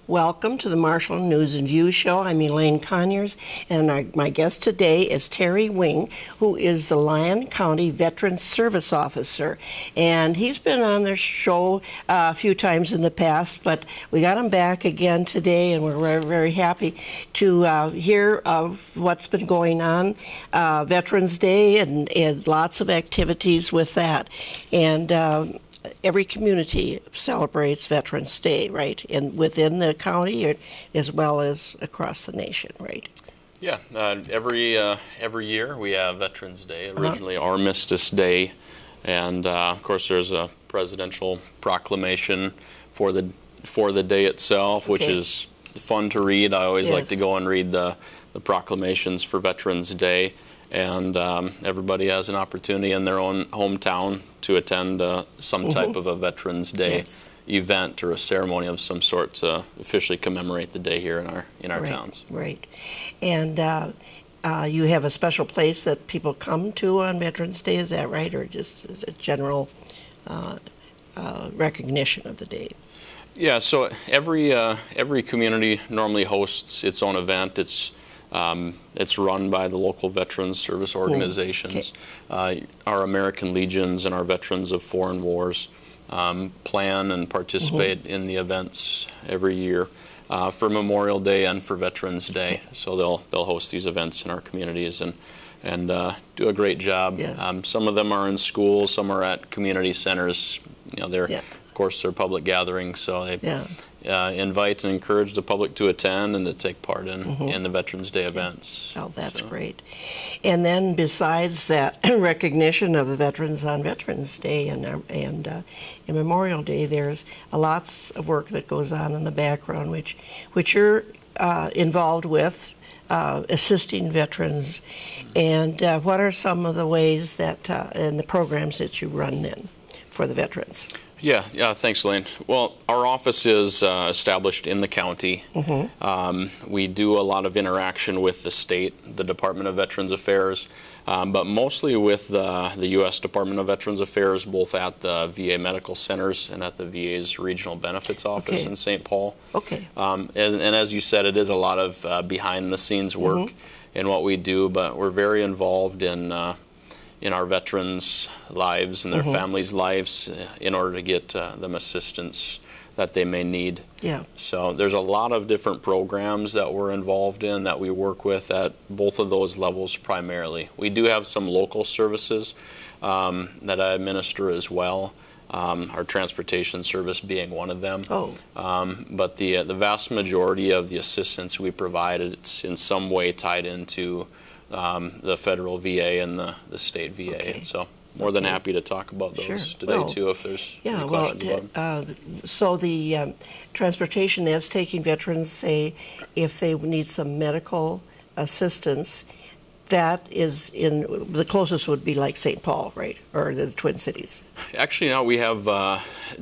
Welcome to the Marshall News and Views Show. I'm Elaine Conyers, and my guest today is Terry Wing, who is the Lyon County Veterans Service Officer. And he's been on the show a few times in the past, but we got him back again today, and we're very, very happy to hear of what's been going on. Veterans Day and lots of activities with that. And every community celebrates Veterans Day, right? And within the county as well as across the nation, right? Yeah, every year we have Veterans Day, originally Armistice Day, and of course there's a presidential proclamation for the day itself, which is fun to read. I always like to go and read the proclamations for Veterans Day, and everybody has an opportunity in their own hometown to attend some type of a Veterans Day event or a ceremony of some sort to officially commemorate the day here in our towns. Right. And you have a special place that people come to on Veterans Day, is that right? Or just as a general recognition of the day? Yeah, so every community normally hosts its own event. It's run by the local veterans service organizations. Our American Legions and our Veterans of Foreign Wars plan and participate in the events every year for Memorial Day and for Veterans Day. So they'll host these events in our communities and do a great job. Some of them are in schools, some are at community centers. You know, of course, they're public gatherings, so they invite and encourage the public to attend and to take part in the Veterans Day events. Oh, that's great. And then besides that recognition of the veterans on Veterans Day and Memorial Day, there's lots of work that goes on in the background, which you're involved with, assisting veterans. And what are some of the ways that and the programs that you run in for the veterans? Yeah, thanks, Lane. Well, our office is established in the county. We do a lot of interaction with the state, the Department of Veterans Affairs, but mostly with the U.S. Department of Veterans Affairs, both at the VA medical centers and at the VA's Regional Benefits Office in St. Paul. And as you said, it is a lot of behind-the-scenes work in what we do, but we're very involved in our veterans' lives and their families' lives in order to get them assistance that they may need. So there's a lot of different programs that we're involved in that we work with at both of those levels primarily. We do have some local services that I administer as well, our transportation service being one of them. But the vast majority of the assistance we provide, it's in some way tied into the federal VA and the state VA. And so more than happy to talk about those today too, if there's any questions about them. So the transportation, that's taking veterans, say, if they need some medical assistance, that is the closest would be like St. Paul, right, or the Twin Cities? Actually, no, we have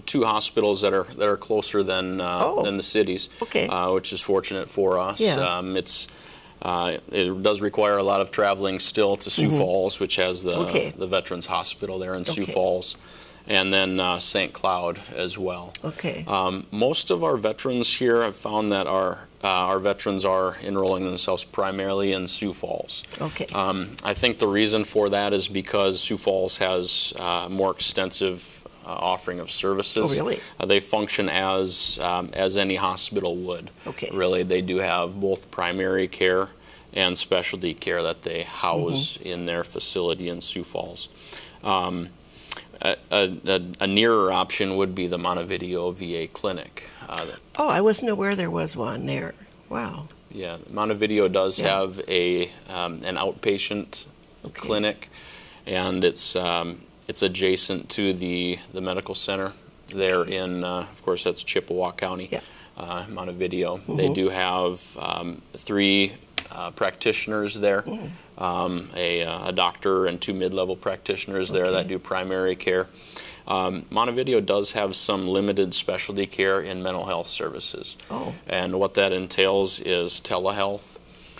two hospitals that are closer than the cities, which is fortunate for us. It does require a lot of traveling still to Sioux Falls, which has the Veterans Hospital there in Sioux Falls, and then St. Cloud as well. Most of our veterans here have found that our veterans are enrolling themselves primarily in Sioux Falls. I think the reason for that is because Sioux Falls has more extensive offering of services. They function as any hospital would. Really, they do have both primary care and specialty care that they house in their facility in Sioux Falls. A nearer option would be the Montevideo VA Clinic. I wasn't aware there was one there. Wow. Yeah, Montevideo does have an outpatient clinic, and it's adjacent to the medical center there in, of course, that's Chippewa County, Montevideo. They do have 3 practitioners there, a doctor and 2 mid-level practitioners there that do primary care. Montevideo does have some limited specialty care in mental health services. And what that entails is telehealth.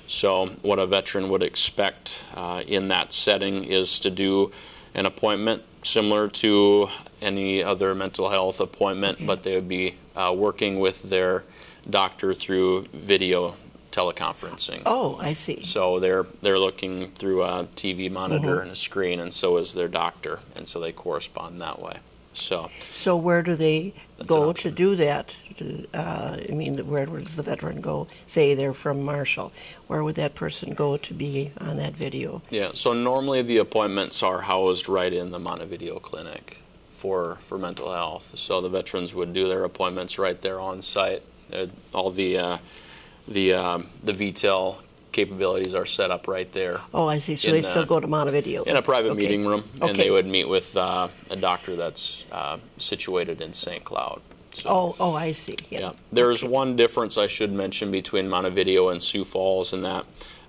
So what a veteran would expect in that setting is to do an appointment similar to any other mental health appointment, Okay. but they would be working with their doctor through video teleconferencing. Oh, I see. So they're looking through a TV monitor and a screen, and so is their doctor, and so they correspond that way. So where do they That's an go to option. do that? I mean, where does the veteran go? Say they're from Marshall. Where would that person go to be on that video? Yeah, so normally the appointments are housed right in the Montevideo clinic for mental health. So the veterans would do their appointments right there on site. All the VTEL capabilities are set up right there Oh, I see. So In they still go to Montevideo. in a private Okay. meeting room, and Okay. they would meet with a doctor that's situated in St. Cloud. So, Oh, I see. Yeah. yeah. There's Okay. one difference I should mention between Montevideo and Sioux Falls in that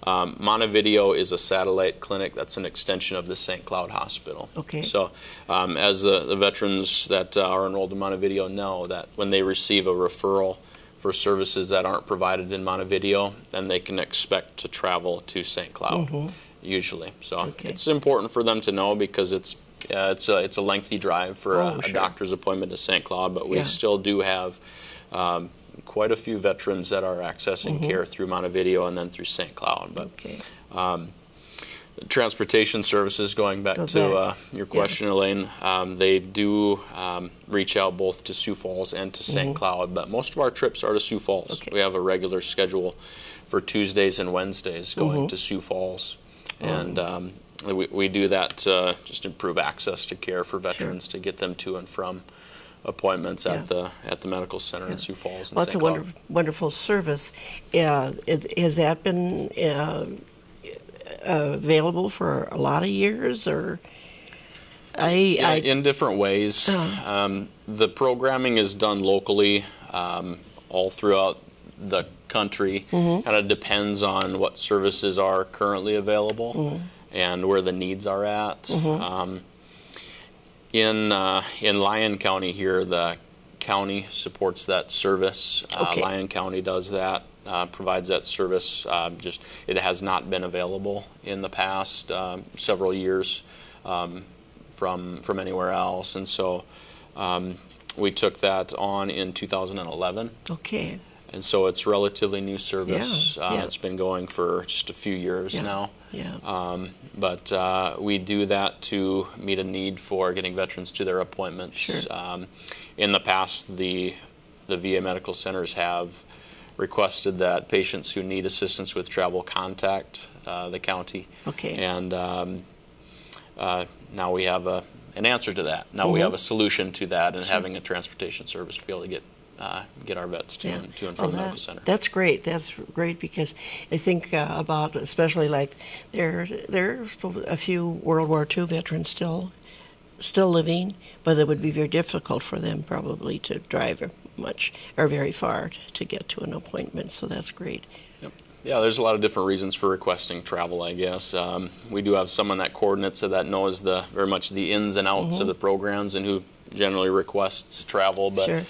Montevideo is a satellite clinic that's an extension of the St. Cloud Hospital. Okay. So as the veterans that are enrolled in Montevideo know that when they receive a referral for services that aren't provided in Montevideo, then they can expect to travel to St. Cloud, usually. So Okay. it's important for them to know because it's a lengthy drive for Oh, a sure. doctor's appointment to St. Cloud, but we Yeah. still do have quite a few veterans that are accessing care through Montevideo and then through St. Cloud. But Okay. transportation services, going back to your question, Elaine, they do reach out both to Sioux Falls and to St. Cloud, but most of our trips are to Sioux Falls. Okay. We have a regular schedule for Tuesdays and Wednesdays going to Sioux Falls, and we do that to just improve access to care for veterans, to get them to and from appointments at the medical center in Sioux Falls and Well, it's a St. Cloud. wonderful service. Has that been available for a lot of years, or Yeah, in different ways. The programming is done locally all throughout the country. Kind of depends on what services are currently available and where the needs are at. In Lyon County here, the county supports that service. Okay. Lyon County does that, provides that service. Just it has not been available in the past several years from anywhere else, and so we took that on in 2011. okay. And so it's relatively new service. Yeah. It's been going for just a few years now. Yeah. But we do that to meet a need for getting veterans to their appointments. Sure. In the past, the VA medical centers have requested that patients who need assistance with travel contact the county. Okay. And now we have an answer to that. Now we have a solution to that, and having a transportation service to be able to get our vets to and from the medical center. That's great. That's great because I think about, especially like there's a few World War II veterans still living, but it would be very difficult for them probably to drive much or very far to get to an appointment. So that's great. Yeah, there's a lot of different reasons for requesting travel, I guess. We do have someone that coordinates it that knows very much the ins and outs of the programs and who generally requests travel. But Sure.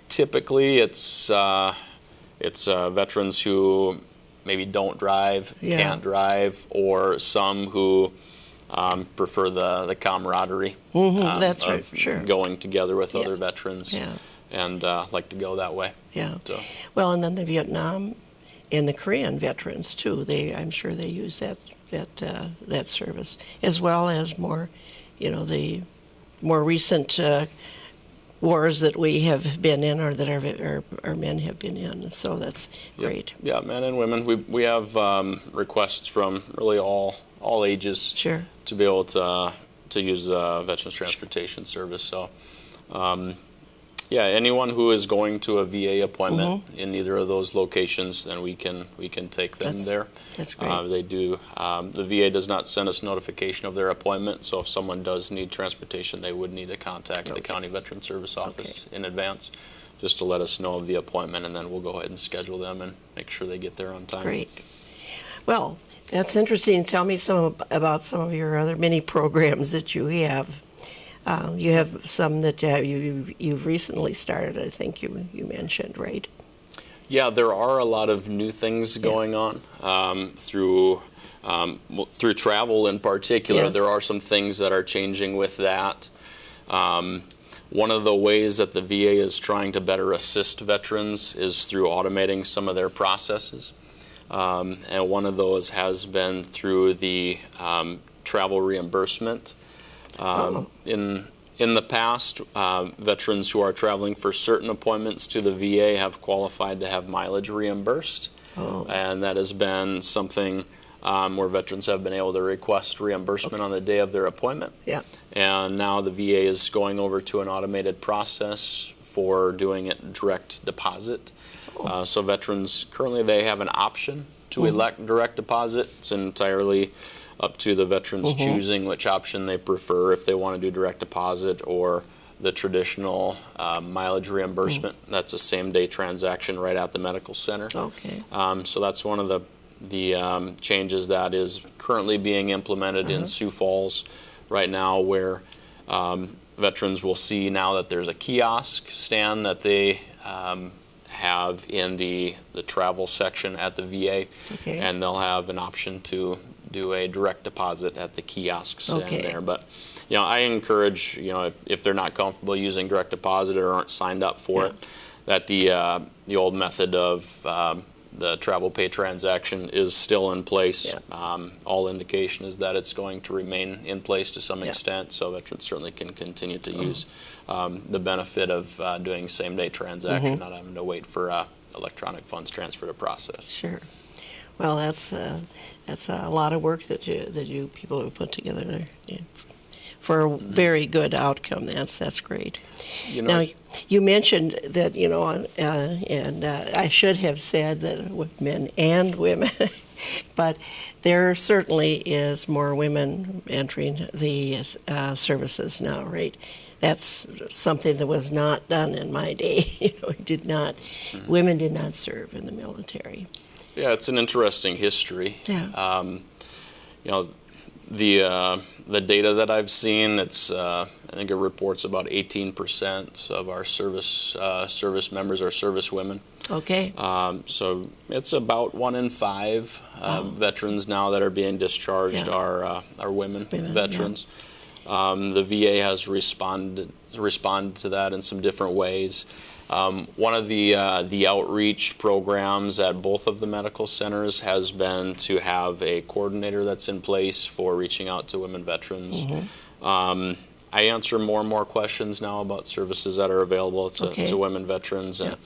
Typically, it's veterans who maybe don't drive, Yeah. can't drive, or some who prefer the camaraderie That's of right. Sure. going together with other veterans, Yeah. and like to go that way. Yeah. So. Well, and then the Vietnam and the Korean veterans too. I'm sure they use that service as well as more, the more recent wars that we have been in or that our men have been in. So that's great. Yeah, men and women. We have requests from really all ages Sure. to be able to use Veterans Transportation Service. So. Yeah, anyone who is going to a VA appointment in either of those locations, then we can take them there. That's great. They do. The VA does not send us notification of their appointment, so if someone does need transportation, they would need to contact the County Veteran Service Office in advance, just to let us know of the appointment, and then we'll go ahead and schedule them and make sure they get there on time. Great. Well, that's interesting. Tell me about some of your other many programs that you have. You have some that you've recently started, I think you mentioned, right? Yeah, there are a lot of new things going on through through travel in particular, Yes. there are some things that are changing with that. One of the ways that the VA is trying to better assist veterans is through automating some of their processes. And one of those has been through the travel reimbursement. In the past, veterans who are traveling for certain appointments to the VA have qualified to have mileage reimbursed. And that has been something where veterans have been able to request reimbursement on the day of their appointment. Yeah. And now the VA is going over to an automated process for doing it direct deposit. So veterans, currently they have an option to elect direct deposit. It's entirely up to the veterans choosing which option they prefer, if they want to do direct deposit or the traditional mileage reimbursement. That's a same-day transaction right at the medical center. Okay. So that's one of the changes that is currently being implemented in Sioux Falls right now, where veterans will see now that there's a kiosk stand that they have in the travel section at the VA, and they'll have an option to do a direct deposit at the kiosk stand there. But I encourage, if they're not comfortable using direct deposit or aren't signed up for it, that the old method of the travel pay transaction is still in place. All indication is that it's going to remain in place to some extent, so veterans certainly can continue to use the benefit of doing same-day transaction, not having to wait for electronic funds transfer to process. Sure. Well, that's a lot of work that you people have put together there for a very good outcome. That's great. Now, you mentioned that, and I should have said that with men and women, but there certainly is more women entering the services now, right? That's something that was not done in my day. Women did not serve in the military. Yeah, it's an interesting history. Yeah. The data that I've seen, I think it reports about 18% of our service members are service women. Okay. So it's about 1 in 5 veterans now that are being discharged are women veterans. The VA has responded to that in some different ways. One of the outreach programs at both of the medical centers has been to have a coordinator that's in place for reaching out to women veterans. I answer more and more questions now about services that are available to women veterans, and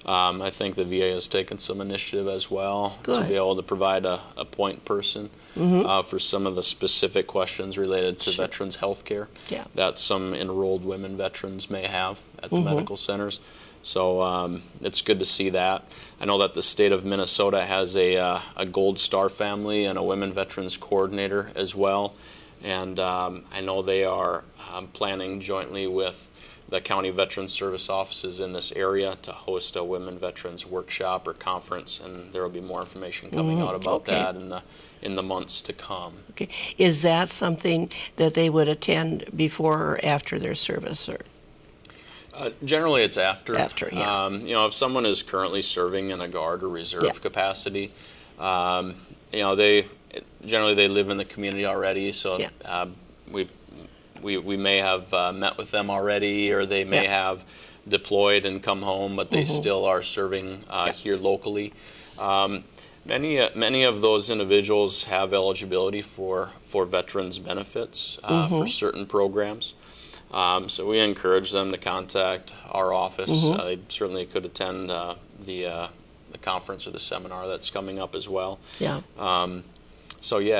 I think the VA has taken some initiative as well to be able to provide a point person for some of the specific questions related to veterans health care that some enrolled women veterans may have at the medical centers. So it's good to see that. I know that the state of Minnesota has a Gold Star family and a women veterans coordinator as well. And I know they are planning jointly with the county veterans service offices in this area to host a women veterans workshop or conference, and there will be more information coming out about that in the months to come. Okay. Is that something that they would attend before or after their service? Or? Generally, it's after. After, yeah. If someone is currently serving in a guard or reserve capacity, they generally live in the community already. So we may have met with them already, or they may have deployed and come home, but they still are serving here locally. Many of those individuals have eligibility for veterans benefits for certain programs. So we encourage them to contact our office. They certainly could attend the conference or the seminar that's coming up as well. Yeah.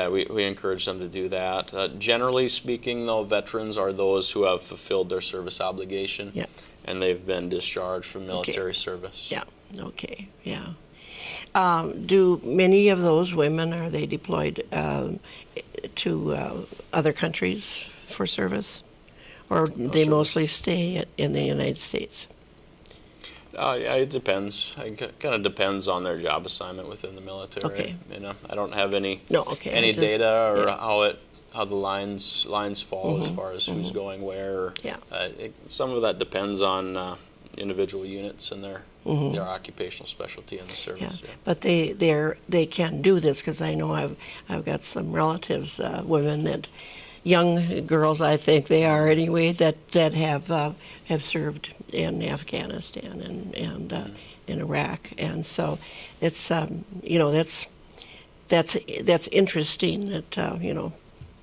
We encourage them to do that. Generally speaking, though, veterans are those who have fulfilled their service obligation and they've been discharged from military service. Yeah. Okay. Yeah. Do many of those women, are they deployed to other countries for service? Or they mostly stay in the United States? It depends. It kind of depends on their job assignment within the military. Okay. I don't have any any data or how the lines fall as far as who's going where. Some of that depends on individual units in their occupational specialty in the service. Yeah. But they can do this because I know I've got some relatives, women that young girls, I think they are anyway, that have served in Afghanistan and in Iraq, and so it's that's interesting that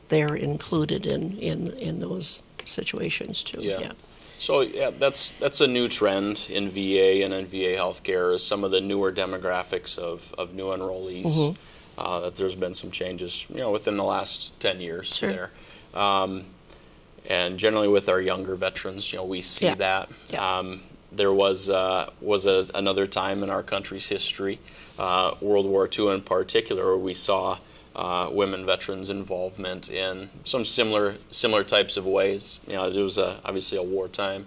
they're included in those situations too. Yeah. So yeah, that's a new trend in VA and in VA healthcare is some of the newer demographics of new enrollees. That there's been some changes, within the last 10 years Sure. there. And generally with our younger veterans, we see that. Yeah. There was another time in our country's history, World War II in particular, where we saw women veterans' involvement in some similar types of ways. It was obviously a wartime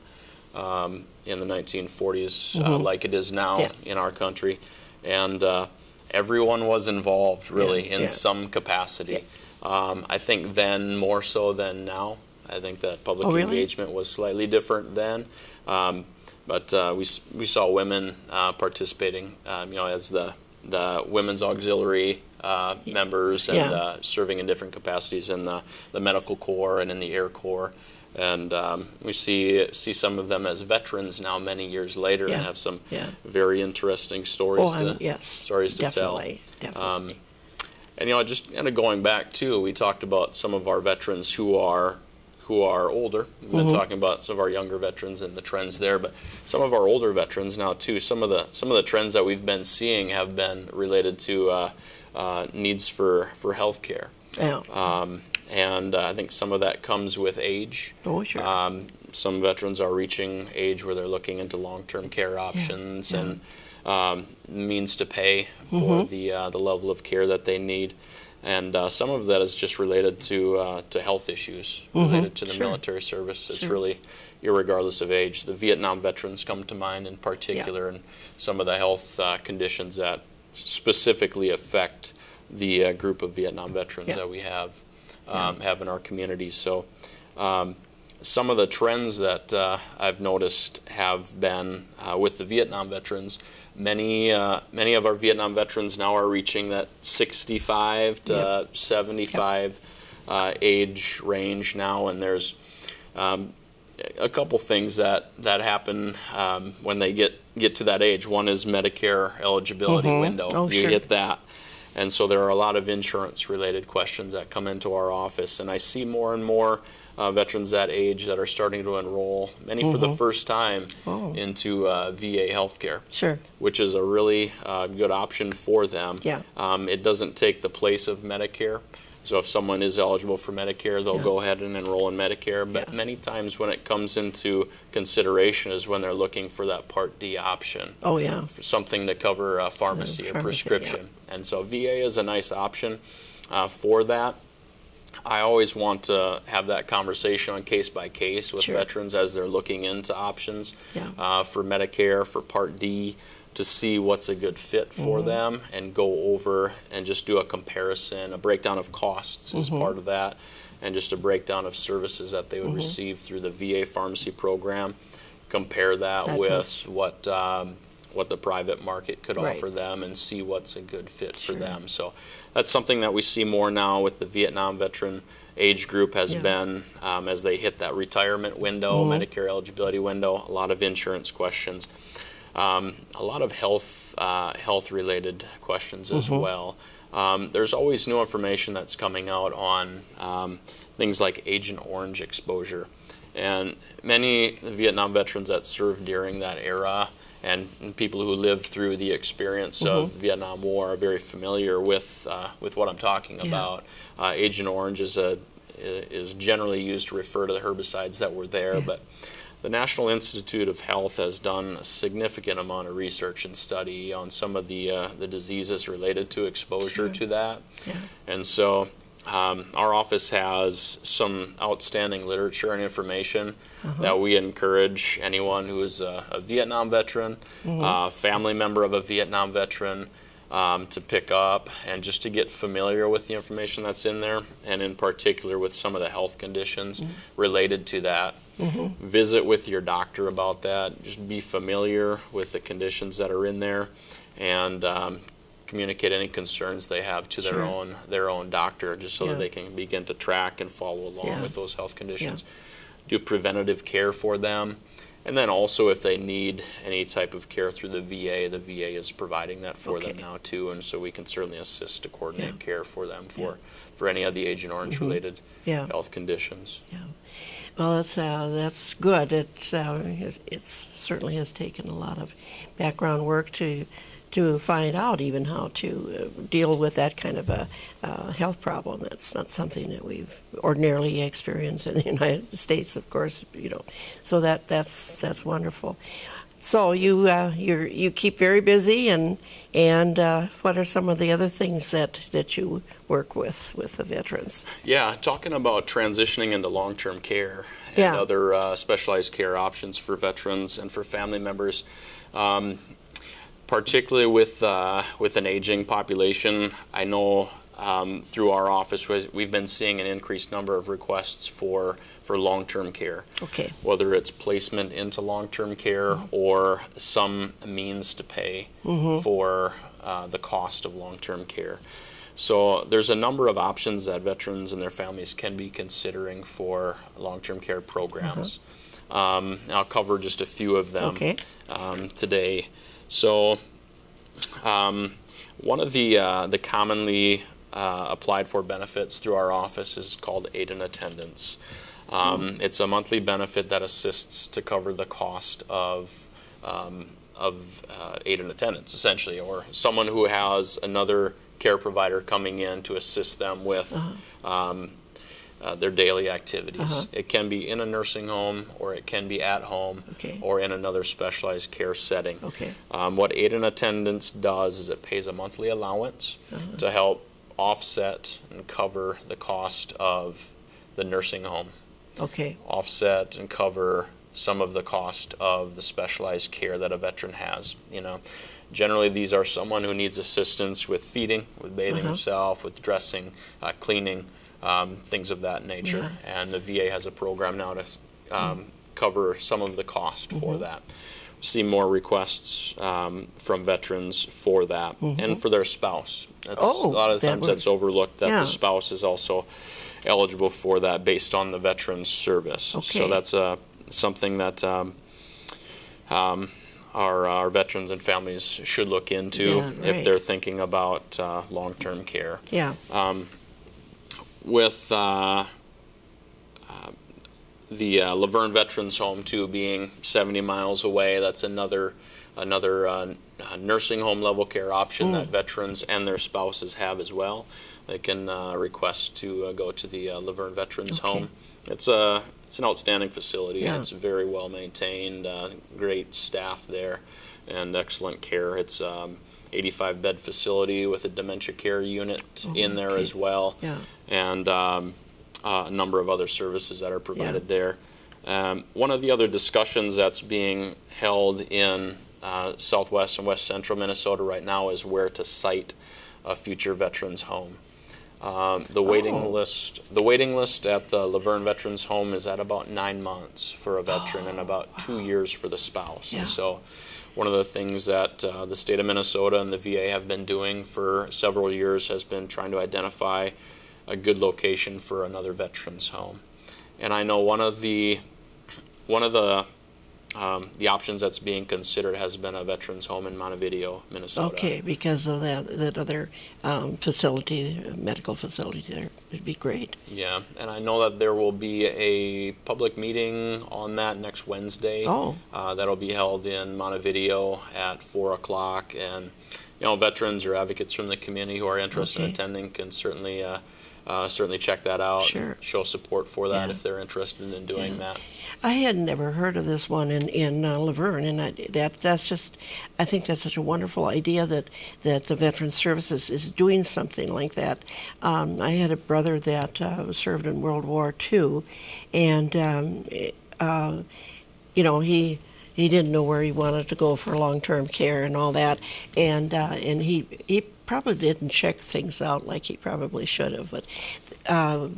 in the 1940s, like it is now in our country, and everyone was involved really in some capacity. I think then more so than now. I think that public engagement was slightly different then. But we saw women participating, as the women's auxiliary members and serving in different capacities in the medical corps and in the Air Corps. And we see some of them as veterans now many years later and have some very interesting stories to tell. Definitely. And just kind of going back too, we talked about some of our veterans who are older. We've been talking about some of our younger veterans and the trends there, but some of our older veterans now too. Some of the trends that we've been seeing have been related to needs for health care. And I think some of that comes with age. Oh, sure. Some veterans are reaching age where they're looking into long-term care options and means to pay for the level of care that they need. And some of that is just related to health issues related to the military service. It's really irregardless of age. The Vietnam veterans come to mind in particular, and some of the health conditions that specifically affect the group of Vietnam veterans that we have in our communities. So some of the trends that I've noticed have been with the Vietnam veterans. Many of our Vietnam veterans now are reaching that 65 to 75 age range now, and there's a couple things that happen when they get to that age. One is Medicare eligibility window. Oh, you hit that. And so there are a lot of insurance-related questions that come into our office, and I see more and more veterans that age that are starting to enroll, many for the first time, into VA healthcare, which is a really good option for them. It doesn't take the place of Medicare. So if someone is eligible for Medicare, they'll go ahead and enroll in Medicare. But many times when it comes into consideration is when they're looking for that Part D option. For something to cover pharmacy or prescription. And so VA is a nice option for that. I always want to have that conversation on case by case with veterans as they're looking into options for Medicare, for Part D, to see what's a good fit for them and go over and just do a comparison. A breakdown of costs is part of that, and just a breakdown of services that they would receive through the VA pharmacy program. Compare that with what the private market could offer them and see what's a good fit for them. So that's something that we see more now with the Vietnam veteran age group has been as they hit that retirement window, Medicare eligibility window, a lot of insurance questions. A lot of health-related questions as well. There's always new information that's coming out on things like Agent Orange exposure. And many Vietnam veterans that served during that era and people who lived through the experience of the Vietnam War are very familiar with what I'm talking about. Agent Orange is generally used to refer to the herbicides that were there, but the National Institute of Health has done a significant amount of research and study on some of the diseases related to exposure to that. And so our office has some outstanding literature and information that we encourage anyone who is a Vietnam veteran, family member of a Vietnam veteran, to pick up and just to get familiar with the information that's in there, and in particular with some of the health conditions related to that. Visit with your doctor about that. Just be familiar with the conditions that are in there, and communicate any concerns they have to their own doctor, just so that they can begin to track and follow along with those health conditions. Do preventative care for them. And then also, if they need any type of care through the VA is providing that for them now too, and so we can certainly assist to coordinate care for them for any of the Agent Orange related health conditions. Well, that's good. It certainly has taken a lot of background work to find out even how to deal with that kind of a health problem. That's not something that we've ordinarily experienced in the United States, of course. So that's wonderful. So you keep very busy, and what are some of the other things that you work with the veterans? Yeah, talking about transitioning into long-term care and other specialized care options for veterans and for family members. Particularly with an aging population, I know through our office we've been seeing an increased number of requests for long-term care. Okay. Whether it's placement into long-term care or some means to pay for the cost of long-term care. So there's a number of options that veterans and their families can be considering for long-term care programs. I'll cover just a few of them today. So one of the commonly applied for benefits through our office is called Aid in Attendance. It's a monthly benefit that assists to cover the cost of aid in attendance, essentially, or someone who has another care provider coming in to assist them with their daily activities. It can be in a nursing home, or it can be at home, or in another specialized care setting. What Aid in Attendance does is it pays a monthly allowance to help offset and cover the cost of the nursing home. Offset and cover some of the cost of the specialized care that a veteran has. Generally these are someone who needs assistance with feeding, with bathing himself, with dressing, cleaning, things of that nature, and the VA has a program now to cover some of the cost for that. We see more requests from veterans for that, and for their spouse. A lot of times that's overlooked, that the spouse is also eligible for that based on the veteran's service. So that's something that our veterans and families should look into if they're thinking about long-term care. With the Lyon Veterans Home too being 70 miles away, that's another nursing home level care option that veterans and their spouses have as well. They can request to go to the Lyon Veterans Home. It's an outstanding facility. It's very well maintained, great staff there, and excellent care. It's 85-bed facility with a dementia care unit in there as well, and a number of other services that are provided there. One of the other discussions that's being held in southwest and west central Minnesota right now is where to site a future veterans home. The waiting list at the Lyon Veterans Home is at about 9 months for a veteran and about 2 years for the spouse. And so one of the things that the state of Minnesota and the VA have been doing for several years has been trying to identify a good location for another veterans home. And I know one of the options that's being considered has been a veterans home in Montevideo, Minnesota. Because of that other facility, medical facility there, would be great. Yeah, and I know that there will be a public meeting on that next Wednesday. That'll be held in Montevideo at 4 o'clock, and veterans or advocates from the community who are interested in attending can certainly check that out. Show support for that if they're interested in doing that. I had never heard of this one in Lyon, and I think that's such a wonderful idea that the Veterans Services is doing something like that. I had a brother that served in World War II, and he he didn't know where he wanted to go for long-term care and all that, and he probably didn't check things out like he probably should have. But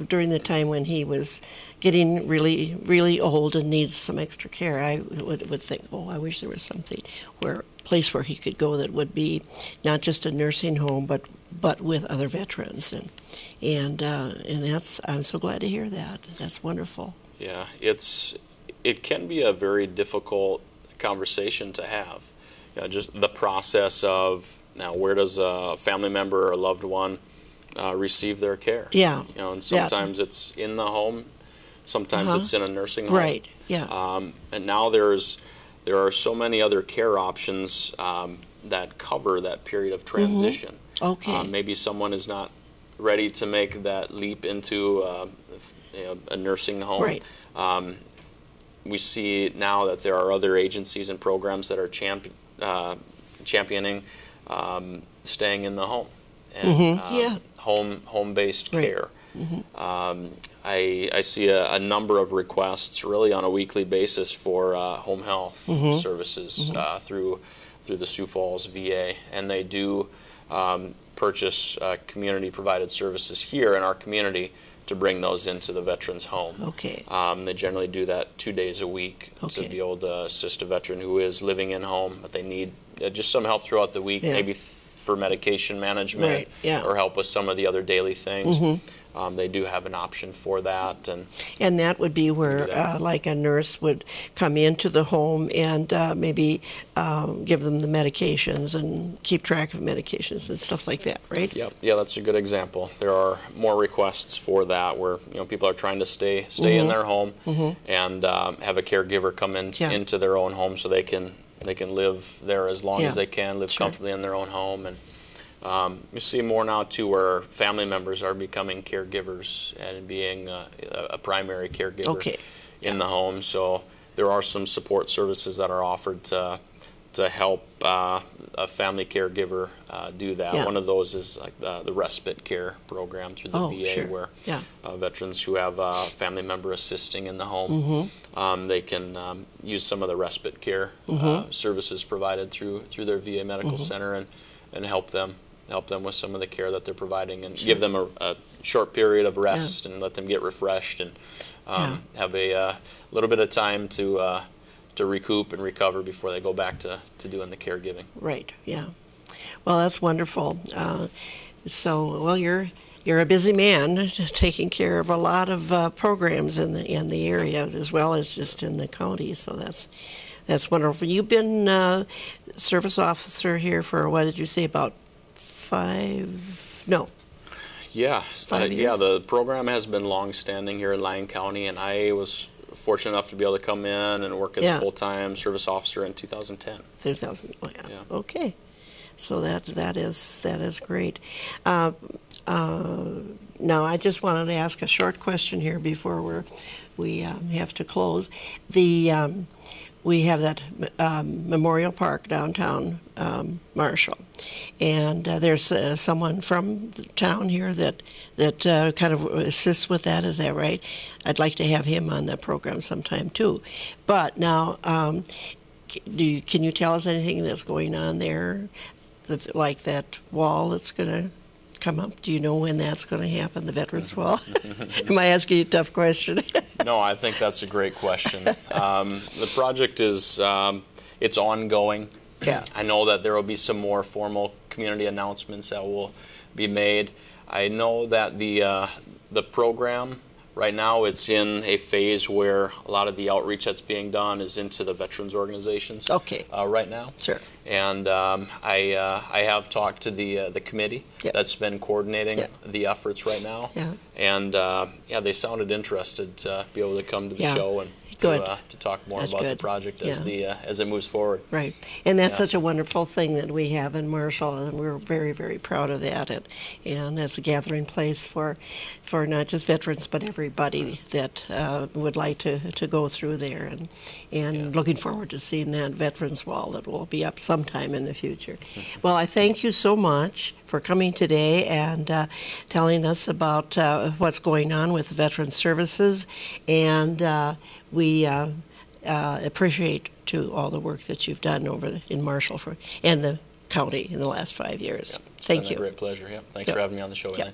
during the time when he was getting really, really old and needs some extra care, I would think, oh, I wish there was something place where he could go that would be not just a nursing home, but with other veterans, and that's, I'm so glad to hear that. That's wonderful. Yeah, it can be a very difficult conversation to have. Just the process of, now, where does a family member or a loved one receive their care? Yeah. And sometimes it's in the home, sometimes it's in a nursing home. Right. Yeah. And now there are so many other care options that cover that period of transition. Okay. Maybe someone is not ready to make that leap into a nursing home. Right. We see now that there are other agencies and programs that are championing staying in the home and home-based Right. care. I see a number of requests really on a weekly basis for home health services through the Sioux Falls VA, and they do purchase community-provided services here in our community to bring those into the veteran's home. Okay. They generally do that 2 days a week to be able to assist a veteran who is living in home, but they need just some help throughout the week, maybe for medication management or help with some of the other daily things. They do have an option for that. And that would be where like a nurse would come into the home and maybe give them the medications and keep track of medications and stuff like that, right? Yep. Yeah, that's a good example. There are more requests for that where people are trying to stay in their home and have a caregiver come into their own home so they can live there as long as they can, live comfortably in their own home. And you see more now too where family members are becoming caregivers and being a primary caregiver in the home. So there are some support services that are offered to help a family caregiver do that. One of those is like the respite care program through the VA, where veterans who have a family member assisting in the home, they can use some of the respite care services provided through their VA medical center and help them with some of the care that they're providing and give them a short period of rest and let them get refreshed and have a little bit of time to recoup and recover before they go back to doing the caregiving. Right, yeah. Well, that's wonderful. Well, you're a busy man taking care of a lot of programs in the area as well as just in the county, so that's wonderful. You've been service officer here for, what did you say, about 5? No. Yeah, 5 years? the program has been long-standing here in Lyon County, and I was fortunate enough to be able to come in and work as a full-time service officer in 2010. 2000. Oh, yeah. Okay. So that is great. Now, I just wanted to ask a short question here before we have to close. We have that Memorial Park downtown Marshall, and there's someone from the town here that kind of assists with that. Is that right? I'd like to have him on the program sometime too. But now, can you tell us anything that's going on there, like that wall that's going to come up? Do you know when that's going to happen, the Veterans Wall? Am I asking you a tough question? No, I think that's a great question. The project is it's ongoing. Yeah. I know that there will be some more formal community announcements that will be made. I know that the program right now, it's in a phase where a lot of the outreach that's being done is into the veterans organizations. Okay. Right now. Sure. And I have talked to the committee that's been coordinating the efforts right now. Yeah. And they sounded interested to be able to come to the show and to talk more about the project as it moves forward. Right. And that's such a wonderful thing that we have in Marshall, and we're very, very proud of that. And it's a gathering place for not just veterans, but everybody that would like to go through there. And looking forward to seeing that Veterans Wall that will be up sometime in the future. Well, I thank you so much for coming today and telling us about what's going on with Veteran Services. And we appreciate to all the work that you've done in Marshall and the county in the last 5 years. It's Thank been you. a great pleasure. Yeah. Thanks Yep. for having me on the show, Yep. Elaine.